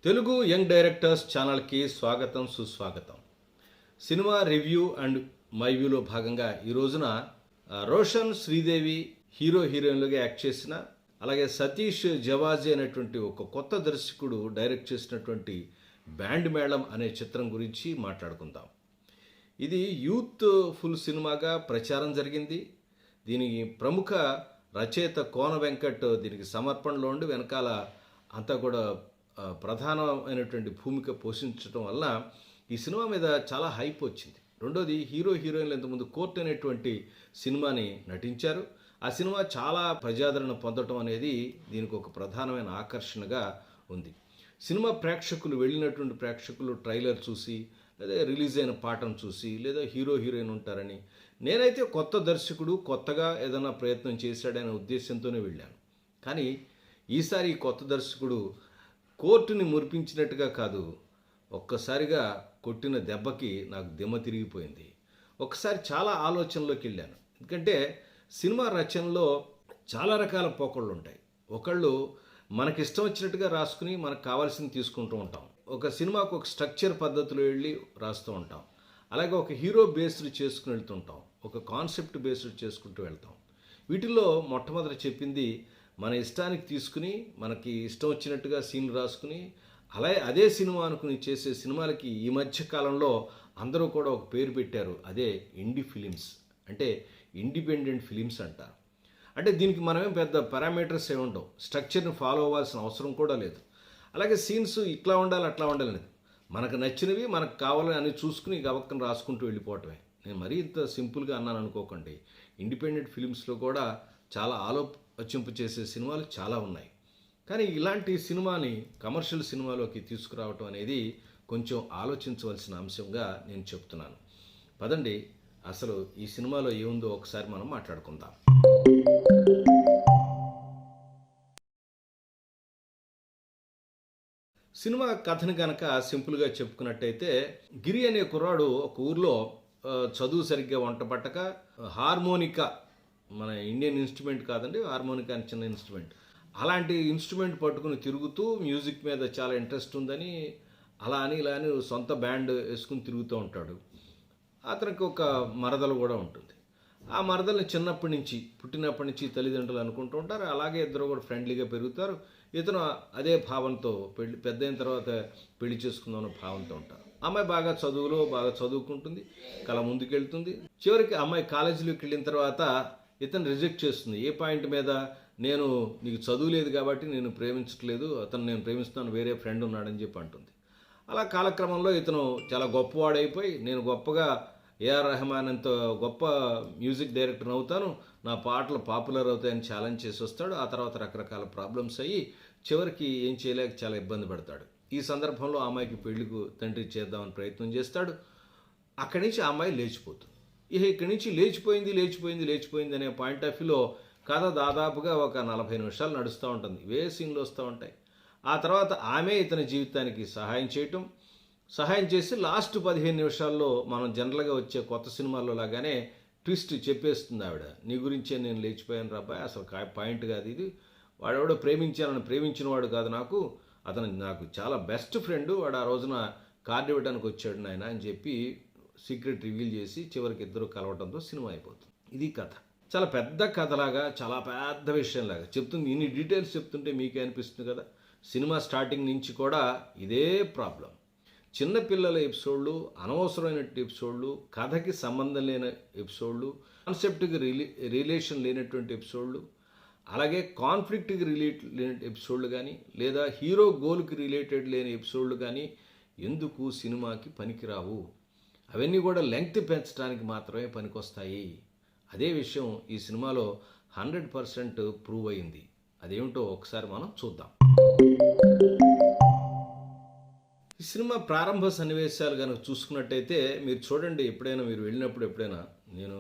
Telugu young directors ఛానల్కి స్వాగతం సుస్వాగతం. సినిమా రివ్యూ అండ్ మై వ్యూలో భాగంగా ఈ రోజున రోషన్ శ్రీదేవి హీరోయిన్లుగా యాక్ట్ చేసిన, అలాగే సతీష్ జవాజీ అనేటువంటి ఒక కొత్త దర్శకుడు డైరెక్ట్ చేసినటువంటి బ్యాండ్ మేళం అనే చిత్రం గురించి మాట్లాడుకుందాం. ఇది యూత్ ఫుల్ సినిమాగా ప్రచారం జరిగింది. దీనికి ప్రముఖ రచయిత కోన వెంకట్ దీనికి సమర్పణలో ఉండి వెనకాల అంతా కూడా ప్రధానమైనటువంటి భూమిక పోషించడం వల్ల ఈ సినిమా మీద చాలా హైప్ వచ్చింది. రెండోది హీరోయిన్లు ఇంతకుముందు కోర్ట్ అనేటువంటి సినిమాని నటించారు. ఆ సినిమా చాలా ప్రజాదరణ పొందడం అనేది దీనికి ఒక ప్రధానమైన ఆకర్షణగా ఉంది. సినిమా ప్రేక్షకులు వెళ్ళినటువంటి ప్రేక్షకులు ట్రైలర్ చూసి, లేదా రిలీజ్ అయిన పాటను చూసి, లేదా హీరోయిన్ ఉంటారని, నేనైతే కొత్త దర్శకుడు కొత్తగా ఏదైనా ప్రయత్నం చేశాడనే ఉద్దేశంతోనే వెళ్ళాను. కానీ ఈసారి ఈ కొత్త దర్శకుడు కోర్టుని మురిపించినట్టుగా కాదు, ఒక్కసారిగా కొట్టిన దెబ్బకి నాకు దిమ్మ తిరిగిపోయింది. ఒకసారి చాలా ఆలోచనలోకి వెళ్ళాను. ఎందుకంటే సినిమా రచనలో చాలా రకాల పోకళ్ళు ఉంటాయి. ఒకళ్ళు మనకిష్టం వచ్చినట్టుగా రాసుకుని మనకు కావాల్సింది తీసుకుంటూ ఉంటాం. ఒక సినిమాకు ఒక స్ట్రక్చర్ పద్ధతిలో వెళ్ళి రాస్తూ ఉంటాం. అలాగే ఒక హీరో బేస్డ్ చేసుకుని వెళ్తుంటాం, ఒక కాన్సెప్ట్ బేస్డ్ చేసుకుంటూ వెళ్తాం. వీటిల్లో మొట్టమొదటి చెప్పింది మన ఇష్టానికి తీసుకుని మనకి ఇష్టం వచ్చినట్టుగా సీన్లు రాసుకుని అలాగే అదే సినిమా అనుకుని చేసే సినిమాలకి ఈ మధ్య కాలంలో అందరూ కూడా ఒక పేరు పెట్టారు. అదే ఇండి ఫిలిమ్స్, అంటే ఇండిపెండెంట్ ఫిలిమ్స్ అంటారు. అంటే దీనికి మనమేం పెద్ద పారామీటర్స్ ఏమి ఉండవు, స్ట్రక్చర్ని ఫాలో అవ్వాల్సిన అవసరం కూడా లేదు. అలాగే సీన్స్ ఇట్లా ఉండాలి అట్లా ఉండాలి లేదు, మనకు నచ్చినవి మనకు కావాలని అని చూసుకుని గవక్కను రాసుకుంటూ వెళ్ళిపోవటమే. నేను మరీ ఇంత సింపుల్గా అన్నాను అనుకోకండి. ఇండిపెండెంట్ ఫిలిమ్స్లో కూడా చాలా ఆలోచింపు చేసే సినిమాలు చాలా ఉన్నాయి. కానీ ఇలాంటి సినిమాని కమర్షియల్ సినిమాలోకి తీసుకురావటం అనేది కొంచెం ఆలోచించవలసిన అంశంగా నేను చెప్తున్నాను. పదండి, అసలు ఈ సినిమాలో ఏముందో ఒకసారి మనం మాట్లాడుకుందాం. సినిమా కథని కనుక సింపుల్గా చెప్పుకున్నట్టయితే, గిరి అనే కుర్రాడు ఒక ఊర్లో చదువు సరిగ్గా వంట పట్టక హార్మోనికా, మన ఇండియన్ ఇన్స్ట్రుమెంట్ కాదండి, హార్మోనికా అని చిన్న ఇన్స్ట్రుమెంట్, అలాంటి ఇన్స్ట్రుమెంట్ పట్టుకుని తిరుగుతూ మ్యూజిక్ మీద చాలా ఇంట్రెస్ట్ ఉందని అలా అని ఇలా అని సొంత బ్యాండ్ వేసుకుని తిరుగుతూ ఉంటాడు. అతనికి ఒక మరదలు కూడా ఉంటుంది. ఆ మరదల్ని పుట్టినప్పటి నుంచి తల్లిదండ్రులు అనుకుంటూ ఉంటారు. అలాగే ఇద్దరు కూడా ఫ్రెండ్లీగా పెరుగుతారు. ఇతను అదే భావంతో పెద్ద అయిన తర్వాత పెళ్లి చేసుకుందామన్న భావంతో ఉంటారు. అమ్మాయి బాగా చదువుకుంటుంది, కళ ముందుకెళ్తుంది. చివరికి అమ్మాయి కాలేజీలోకి వెళ్ళిన తర్వాత ఇతను రిజెక్ట్ చేస్తుంది. ఏ పాయింట్ మీద? నేను నీకు చదువు లేదు కాబట్టి నేను ప్రేమించట్లేదు, అతను నేను ప్రేమిస్తున్నాను, వేరే ఫ్రెండ్ ఉన్నాడని చెప్పి అంటుంది. అలా కాలక్రమంలో ఇతను చాలా గొప్పవాడైపోయి, నేను గొప్పగా ఏఆర్ రెహమాన్ అంత గొప్ప మ్యూజిక్ డైరెక్టర్ అవుతాను, నా పాటలు పాపులర్ అవుతాయని ఛాలెంజ్ చేసి వస్తాడు. ఆ తర్వాత రకరకాల ప్రాబ్లమ్స్ అయ్యి చివరికి ఏం చేయలేక చాలా ఇబ్బంది పడతాడు. ఈ సందర్భంలో ఆ అమ్మాయికి పెళ్లికి తండ్రి చేద్దామని ప్రయత్నం చేస్తాడు. అక్కడి నుంచి ఆ అమ్మాయి లేచిపోతుంది. ఇక్కడి నుంచి లేచిపోయింది అనే పాయింట్ ఆఫ్ వ్యూలో కథ దాదాపుగా ఒక 40 నిమిషాలు నడుస్తూ ఉంటుంది. ఇవే సీన్లు వస్తూ ఉంటాయి. ఆ తర్వాత ఆమె ఇతని జీవితానికి సహాయం చేసి లాస్ట్ 15 నిమిషాల్లో మనం జనరల్గా వచ్చే కొత్త సినిమాల్లో లాగానే ట్విస్ట్ చెప్పేస్తుంది ఆవిడ. నీ గురించే నేను లేచిపోయాను రాబాయ్, అసలు పాయింట్ కాదు ఇది, వాడెవడో ప్రేమించిన వాడు కాదు, అతను నాకు చాలా బెస్ట్ ఫ్రెండ్, వాడు ఆ రోజున కార్డు ఇవ్వడానికి వచ్చాడు నాయన అని చెప్పి సీక్రెట్ రివీల్ చేసి చివరికి ఇద్దరు కలవడంతో సినిమా అయిపోతుంది. ఇది కథ. చాలా పెద్ద కథలాగా, చాలా పెద్ద విషయంలాగా చెప్తుంది. ఇన్ని డీటెయిల్స్ చెప్తుంటే మీకే అనిపిస్తుంది కదా. సినిమా స్టార్టింగ్ నుంచి కూడా ఇదే ప్రాబ్లం. చిన్నపిల్లల ఎపిసోడ్లు, అనవసరమైన ఎపిసోడ్లు, కథకి సంబంధం లేని ఎపిసోడ్లు, కాన్సెప్ట్కి రిలేషన్ లేనటువంటి ఎపిసోడ్లు, అలాగే కాన్ఫ్లిక్ట్కి లేని ఎపిసోడ్లు కానీ, లేదా హీరో గోల్కి రిలేటెడ్ లేని ఎపిసోడ్లు కానీ ఎందుకు సినిమాకి పనికిరావు. అవన్నీ కూడా లెంగ్త్ పెంచడానికి మాత్రమే పనికొస్తాయి. అదే విషయం ఈ సినిమాలో 100% ప్రూవ్ అయింది. అదేమిటో ఒకసారి మనం చూద్దాం. ఈ సినిమా ప్రారంభ సన్నివేశాలు కనుక చూసుకున్నట్టయితే మీరు చూడండి. ఎప్పుడైనా మీరు వెళ్ళినప్పుడు నేను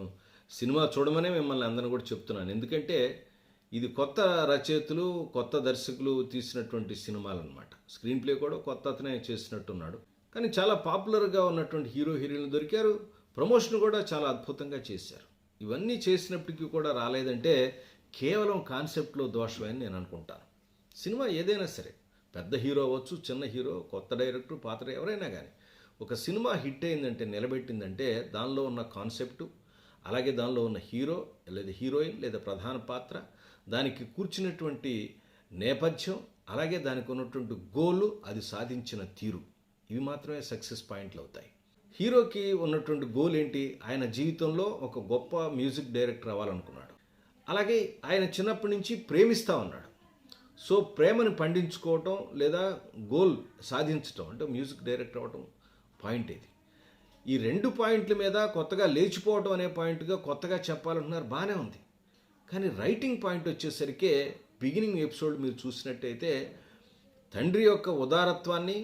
సినిమా చూడమనే మిమ్మల్ని అందరిని కూడా చెప్తున్నాను. ఎందుకంటే ఇది కొత్త రచయితలు, కొత్త దర్శకులు తీసినటువంటి సినిమాలు అనమాట. స్క్రీన్ ప్లే కూడా కొత్త అతనే చేసినట్టున్నాడు. కానీ చాలా పాపులర్గా ఉన్నటువంటి హీరోయిన్లు దొరికారు. ప్రమోషన్ కూడా చాలా అద్భుతంగా చేశారు. ఇవన్నీ చేసినప్పటికీ కూడా రాలేదంటే కేవలం కాన్సెప్ట్లో దోషమని నేను అనుకుంటాను. సినిమా ఏదైనా సరే పెద్ద హీరో అవ్వచ్చు, చిన్న హీరో, కొత్త డైరెక్టర్, పాత్ర ఎవరైనా కానీ ఒక సినిమా హిట్ అయిందంటే, నిలబెట్టిందంటే దానిలో ఉన్న కాన్సెప్టు, అలాగే దానిలో ఉన్న హీరో లేదా హీరోయిన్ లేదా ప్రధాన పాత్ర, దానికి కూర్చున్నటువంటి నేపథ్యం, అలాగే దానికి ఉన్నటువంటి గోలు, అది సాధించిన తీరు, ఇవి మాత్రమే సక్సెస్ పాయింట్లు అవుతాయి. హీరోకి ఉన్నటువంటి గోల్ ఏంటి? ఆయన జీవితంలో ఒక గొప్ప మ్యూజిక్ డైరెక్టర్ అవ్వాలనుకున్నాడు. అలాగే ఆయన చిన్నప్పటి నుంచి ప్రేమిస్తూ ఉన్నాడు. సో ప్రేమను పండించుకోవటం లేదా గోల్ సాధించటం అంటే మ్యూజిక్ డైరెక్టర్ అవ్వటం పాయింట్ ఇది. ఈ 2 పాయింట్ల మీద కొత్తగా లేచిపోవటం అనే పాయింట్గా కొత్తగా చెప్పాలంటున్నారు, బాగానే ఉంది. కానీ రైటింగ్ పాయింట్ వచ్చేసరికి బిగినింగ్ ఎపిసోడ్ మీరు చూసినట్టయితే తండ్రి యొక్క ఉదారత్వాన్ని,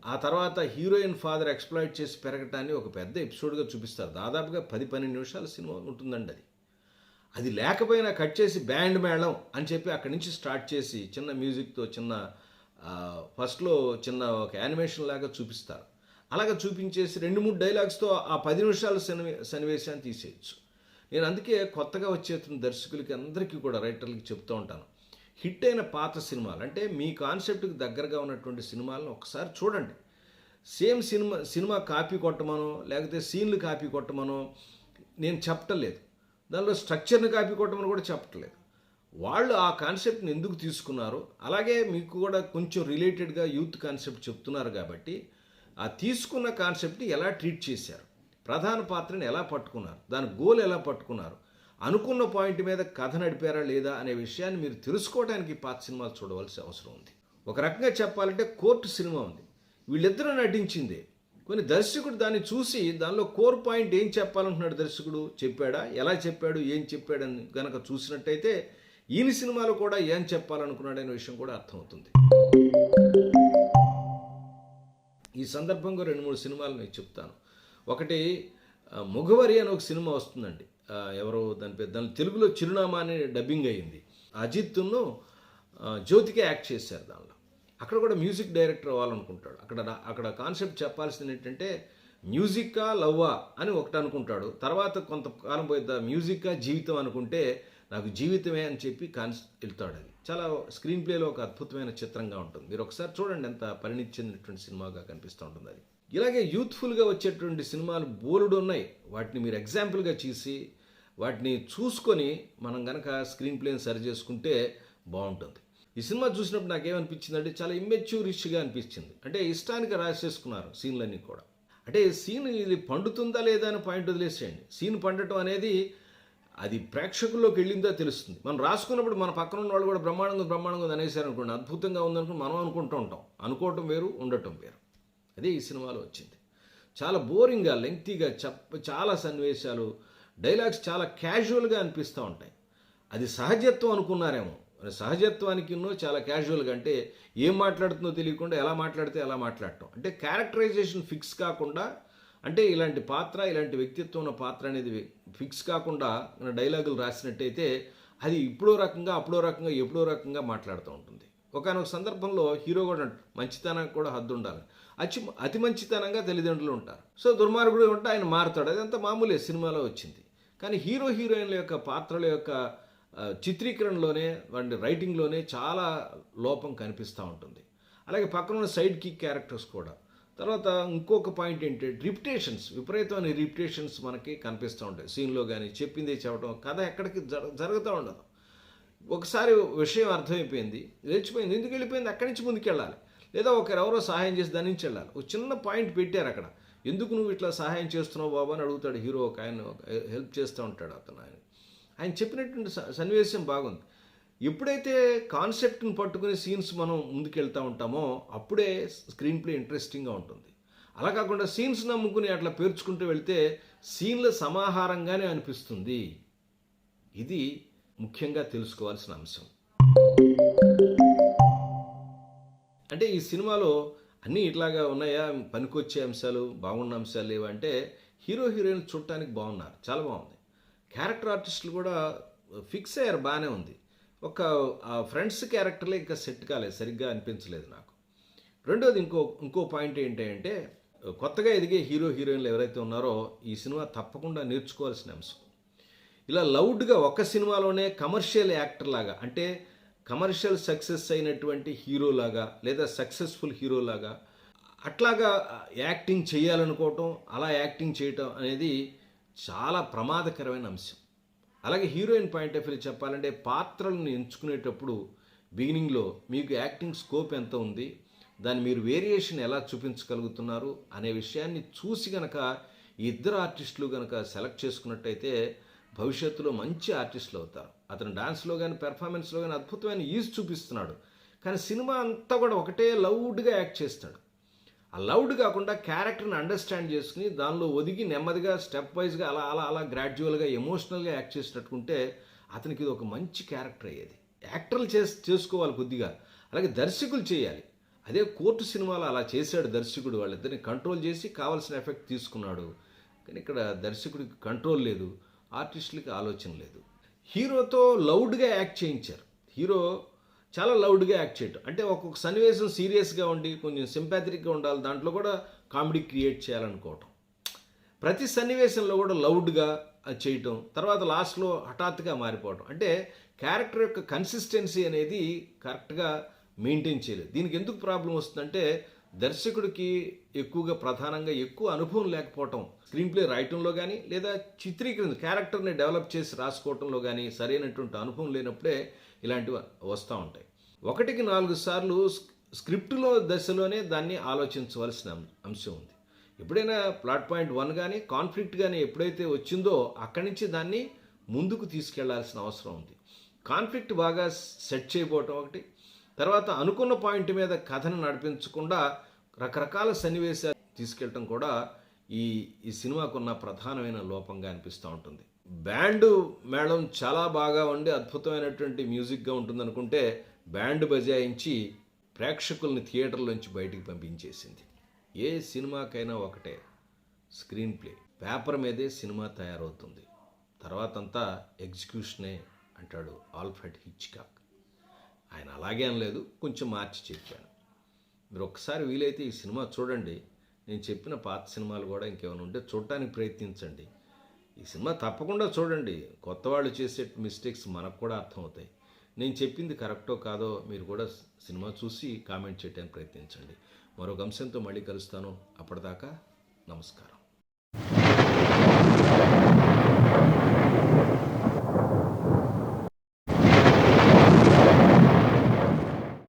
ఆ తర్వాత హీరోయిన్ ఫాదర్ ఎక్స్ప్లాయిట్ చేసి పెరగటాన్ని ఒక పెద్ద ఎపిసోడ్గా చూపిస్తారు. దాదాపుగా 10-12 నిమిషాల సినిమా ఉంటుందండి అది. అది లేకపోయినా కట్ చేసి బ్యాండ్ మేళం అని చెప్పి అక్కడి నుంచి స్టార్ట్ చేసి చిన్న మ్యూజిక్తో చిన్న ఫస్ట్లో చిన్న ఒక యానిమేషన్ లాగా చూపిస్తారు. అలాగే చూపించేసి 2-3 డైలాగ్స్తో ఆ 10 నిమిషాల సన్నివేశాన్ని తీసేయచ్చు. నేను అందుకే కొత్తగా వచ్చేస్తున్న దర్శకులకి అందరికీ కూడా రైటర్లకి చెప్తూ ఉంటాను, హిట్ అయిన పాత సినిమాలు అంటే మీ కాన్సెప్ట్కి దగ్గరగా ఉన్నటువంటి సినిమాలను ఒకసారి చూడండి. సేమ్ సినిమా కాపీ కొట్టమనో లేకపోతే సీన్లు కాపీ కొట్టమనో నేను చెప్పటలేదు, దానిలో స్ట్రక్చర్ని కాపీ కొట్టమని కూడా చెప్పట్లేదు. వాళ్ళు ఆ కాన్సెప్ట్ని ఎందుకు తీసుకున్నారు, అలాగే మీకు కూడా కొంచెం రిలేటెడ్గా యూత్ కాన్సెప్ట్ చెప్తున్నారు కాబట్టి ఆ తీసుకున్న కాన్సెప్ట్ని ఎలా ట్రీట్ చేశారు, ప్రధాన పాత్రని ఎలా పట్టుకున్నారు, దాని గోల్ ఎలా పట్టుకున్నారు, అనుకున్న పాయింట్ మీద కథ నడిపారా లేదా అనే విషయాన్ని మీరు తెలుసుకోవడానికి పాత సినిమాలు చూడవలసిన అవసరం ఉంది. ఒక రకంగా చెప్పాలంటే కోర్టు సినిమా ఉంది, వీళ్ళిద్దరూ నటించిందే. కొన్ని దర్శకుడు దాన్ని చూసి దానిలో కోర్ పాయింట్ ఏం చెప్పాలంటున్నాడు దర్శకుడు, చెప్పాడా, ఎలా చెప్పాడు, ఏం చెప్పాడని గనక చూసినట్టయితే ఈయన సినిమాలో కూడా ఏం చెప్పాలనుకున్నాడనే విషయం కూడా అర్థమవుతుంది. ఈ సందర్భంగా 2-3 సినిమాలు నేను చెప్తాను. ఒకటి మొగవరి అని ఒక సినిమా వస్తుందండి. ఎవరో దాని తెలుగులో చిరునామా అని డబ్బింగ్ అయ్యింది. అజిత్ను జ్యోతికే యాక్ట్ చేశారు దానిలో. అక్కడ కూడా మ్యూజిక్ డైరెక్టర్ అవ్వాలనుకుంటాడు. అక్కడ కాన్సెప్ట్ చెప్పాల్సింది ఏంటంటే మ్యూజిక్కా లవ్వా అని ఒకటి అనుకుంటాడు. తర్వాత కొంతకాలం పోయిద్దా మ్యూజిక్కా జీవితం అనుకుంటే నాకు జీవితమే అని చెప్పి వెళ్తాడు. అది చాలా స్క్రీన్ ప్లేలో ఒక అద్భుతమైన చిత్రంగా ఉంటుంది. మీరు ఒకసారి చూడండి, ఎంత పరిణితి చెందినటువంటి సినిమాగా కనిపిస్తూ ఉంటుంది అది. ఇలాగే యూత్ఫుల్గా వచ్చేటువంటి సినిమాలు బోలెడు ఉన్నాయి. వాటిని మీరు ఎగ్జాంపుల్గా చేసి వాటిని చూసుకొని మనం కనుక స్క్రీన్ ప్లేని సరి చేసుకుంటే బాగుంటుంది. ఈ సినిమా చూసినప్పుడు నాకేమనిపించింది అంటే చాలా ఇమ్మెచ్యూరిష్గా అనిపించింది. అంటే ఇష్టానికి రాసేసుకున్నారు సీన్లన్నీ కూడా. అంటే సీన్ ఇది పండుతుందా లేదా అని పాయింట్ వదిలేసేయండి. సీన్ పండటం అనేది అది ప్రేక్షకుల్లోకి వెళ్ళిందో తెలుస్తుంది. మనం రాసుకున్నప్పుడు మన పక్కన ఉన్న వాళ్ళు కూడా బ్రహ్మాండంగా అనేసారు అనుకోండి, అద్భుతంగా ఉందనుకుని మనం అనుకుంటూ ఉంటాం. అనుకోవటం వేరు, ఉండటం వేరు. అదే ఈ సినిమాలో వచ్చింది. చాలా బోరింగ్గా, లెంగ్తీగా చాలా సన్నివేశాలు, డైలాగ్స్ చాలా క్యాజువల్గా అనిపిస్తూ ఉంటాయి. అది సహజత్వం అనుకున్నారేమో. సహజత్వానికి చాలా క్యాజువల్గా, అంటే ఏం మాట్లాడుతుందో తెలియకుండా ఎలా మాట్లాడితే అలా మాట్లాడటం. అంటే క్యారెక్టరైజేషన్ ఫిక్స్ కాకుండా, అంటే ఇలాంటి పాత్ర, ఇలాంటి వ్యక్తిత్వం ఉన్న పాత్ర అనేది ఫిక్స్ కాకుండా డైలాగులు రాసినట్టయితే అది ఇప్పుడో రకంగా, అప్పుడో రకంగా, ఎప్పుడో రకంగా మాట్లాడుతూ ఉంటుంది. ఒకనొక సందర్భంలో హీరో కూడా మంచితనానికి కూడా హద్దు ఉండాలి. అతి మంచితనంగా తల్లిదండ్రులు ఉంటారు. సో దుర్మార్గుడు ఉంటే ఆయన మారుతాడు. అదంతా మామూలే, సినిమాలో వచ్చింది. కానీ హీరోయిన్ల యొక్క పాత్రల యొక్క చిత్రీకరణలోనే, వాటి రైటింగ్లోనే చాలా లోపం కనిపిస్తూ ఉంటుంది. అలాగే పక్కన ఉన్న సైడ్ కిక్ క్యారెక్టర్స్ కూడా. తర్వాత ఇంకొక పాయింట్ ఏంటంటే రిపిటేషన్స్, విపరీతమైన రిపిటేషన్స్ మనకి కనిపిస్తూ ఉంటాయి సీన్లో. కానీ చెప్పిందే చెప్పడం, కథ ఎక్కడికి జరుగుతూ ఉండదు. ఒకసారి విషయం అర్థమైపోయింది, లేచిపోయింది, ఎందుకు వెళ్ళిపోయింది, అక్కడి నుంచి ముందుకు వెళ్ళాలి, లేదా ఒకరెవరో సహాయం చేసి దాని నుంచి వెళ్ళాలి. ఒక చిన్న పాయింట్ పెట్టారు అక్కడ, ఎందుకు నువ్వు ఇట్లా సహాయం చేస్తున్నావు బాబు అని అడుగుతాడు హీరో. ఒక ఆయన హెల్ప్ చేస్తూ ఉంటాడు అతను. ఆయన చెప్పినటువంటి సన్నివేశం బాగుంది. ఎప్పుడైతే కాన్సెప్ట్ని పట్టుకుని సీన్స్ మనం ముందుకెళ్తూ ఉంటామో అప్పుడే స్క్రీన్ ప్లే ఇంట్రెస్టింగ్గా ఉంటుంది. అలా కాకుండా సీన్స్ నమ్ముకుని అట్లా పేర్చుకుంటూ వెళ్తే సీన్ల సమాహారంగానే అనిపిస్తుంది. ఇది ముఖ్యంగా తెలుసుకోవాల్సిన అంశం. అంటే ఈ సినిమాలో అన్నీ ఇట్లాగా ఉన్నాయా, పనికొచ్చే అంశాలు, బాగున్న అంశాలు లేవంటే హీరోయిన్ చూడటానికి బాగున్నారు, చాలా బాగుంది. క్యారెక్టర్ ఆర్టిస్టులు కూడా ఫిక్స్ అయ్యారు, బాగానే ఉంది. ఒక ఫ్రెండ్స్ క్యారెక్టర్లే ఇంకా సెట్ కాలేదు, సరిగ్గా అనిపించలేదు నాకు. రెండోది ఇంకో పాయింట్ ఏంటంటే కొత్తగా ఎదిగే హీరోయిన్లు ఎవరైతే ఉన్నారో ఈ సినిమా తప్పకుండా నేర్చుకోవాల్సిన అంశం. ఇలా లౌడ్గా ఒక సినిమాలోనే కమర్షియల్ యాక్టర్ లాగా, అంటే కమర్షియల్ సక్సెస్ అయినటువంటి హీరోలాగా లేదా సక్సెస్ఫుల్ హీరోలాగా అట్లాగా యాక్టింగ్ చేయాలనుకోవటం, అలా యాక్టింగ్ చేయటం అనేది చాలా ప్రమాదకరమైన అంశం. అలాగే హీరోయిన్ పాయింట్ ఆఫ్ వ్యూ చెప్పాలంటే పాత్రలను ఎంచుకునేటప్పుడు బిగినింగ్లో మీకు యాక్టింగ్ స్కోప్ ఎంత ఉంది, దాన్ని మీరు వేరియేషన్ ఎలా చూపించగలుగుతున్నారు అనే విషయాన్ని చూసి గనక ఈ ఇద్దరు ఆర్టిస్టులు గనక సెలెక్ట్ చేసుకున్నట్టయితే భవిష్యత్తులో మంచి ఆర్టిస్టులు అవుతారు. అతను డాన్స్లో కానీ పెర్ఫార్మెన్స్లో కానీ అద్భుతమైన ఈజ్ చూపిస్తున్నాడు. కానీ సినిమా అంతా కూడా ఒకటే లౌడ్గా యాక్ట్ చేస్తాడు. ఆ లౌడ్ కాకుండా క్యారెక్టర్ని అండర్స్టాండ్ చేసుకుని దానిలో ఒదిగి నెమ్మదిగా స్టెప్ వైజ్గా అలా అలా అలా గ్రాడ్యువల్గా ఎమోషనల్గా యాక్ట్ చేసినట్టుకుంటే అతనికి ఇది ఒక మంచి క్యారెక్టర్ అయ్యేది. యాక్టర్లు చేసుకోవాలి కొద్దిగా, అలాగే దర్శకులు చేయాలి. అదే కోర్టు సినిమాలో అలా చేశాడు దర్శకుడు, వాళ్ళిద్దరిని కంట్రోల్ చేసి కావాల్సిన ఎఫెక్ట్ తీసుకున్నాడు. కానీ ఇక్కడ దర్శకుడికి కంట్రోల్ లేదు, ఆర్టిస్టులకి ఆలోచన లేదు. హీరోతో లౌడ్గా యాక్ట్ చేయించారు. హీరో చాలా లౌడ్గా యాక్ట్ చేయటం అంటే ఒక్కొక్క సన్నివేశం సీరియస్గా ఉండి కొంచెం సింపాథటిక్గా ఉండాలి, దాంట్లో కూడా కామెడీ క్రియేట్ చేయాలనుకోవటం. ప్రతి సన్నివేశంలో కూడా లౌడ్గా చేయటం, తర్వాత లాస్ట్లో హఠాత్తుగా మారిపోవటం. అంటే క్యారెక్టర్ యొక్క కన్సిస్టెన్సీ అనేది కరెక్ట్గా మెయింటైన్ చేయలేదు. దీనికి ఎందుకు ప్రాబ్లం వస్తుందంటే దర్శకుడికి ఎక్కువగా ప్రధానంగా ఎక్కువ అనుభవం లేకపోవటం, స్క్రీన్ ప్లే రాయటంలో కానీ లేదా చిత్రీకరణ క్యారెక్టర్ని డెవలప్ చేసి రాసుకోవటంలో కానీ సరైనటువంటి అనుభవం లేనప్పుడే ఇలాంటివి వస్తూ ఉంటాయి. 1-4 సార్లు స్క్రిప్టులో దశలోనే దాన్ని ఆలోచించవలసిన అంశం ఉంది. ఎప్పుడైనా ప్లాట్ పాయింట్ 1 కానీ కాన్ఫ్లిక్ట్ కానీ ఎప్పుడైతే వచ్చిందో అక్కడి నుంచి దాన్ని ముందుకు తీసుకెళ్లాల్సిన అవసరం ఉంది. కాన్ఫ్లిక్ట్ బాగా సెట్ చేయబోవటం ఒకటి, తర్వాత అనుకున్న పాయింట్ మీద కథను నడిపించకుండా రకరకాల సన్నివేశాలు తీసుకెళ్ళటం కూడా ఈ సినిమాకున్న ప్రధానమైన లోపంగా అనిపిస్తూ ఉంటుంది. బ్యాండ్ మేళం చాలా బాగా ఉండి అద్భుతమైనటువంటి మ్యూజిక్గా ఉంటుందనుకుంటే బ్యాండ్ బజాయించి ప్రేక్షకుల్ని థియేటర్లోంచి బయటికి పంపించేసింది. ఏ సినిమాకైనా ఒకటే, స్క్రీన్ ప్లే పేపర్ మీదే సినిమా తయారవుతుంది, తర్వాత అంతా ఎగ్జిక్యూషనే అంటాడు ఆల్ఫ్రెడ్ హిచ్కాక్. ఆయన అలాగే అనలేదు, కొంచెం మార్చి చెప్పాను. మీరు ఒక్కసారి వీలైతే ఈ సినిమా చూడండి. నేను చెప్పిన పాత సినిమాలు కూడా ఇంకేమైనా ఉంటే చూడటానికి ప్రయత్నించండి. ఈ సినిమా తప్పకుండా చూడండి. కొత్త వాళ్ళు చేసే మిస్టేక్స్ మనకు కూడా అర్థమవుతాయి. నేను చెప్పింది కరెక్టో కాదో మీరు కూడా సినిమా చూసి కామెంట్ చేయడానికి ప్రయత్నించండి. మరొక అంశంతో మళ్ళీ కలుస్తాను. అప్పటిదాకా నమస్కారం.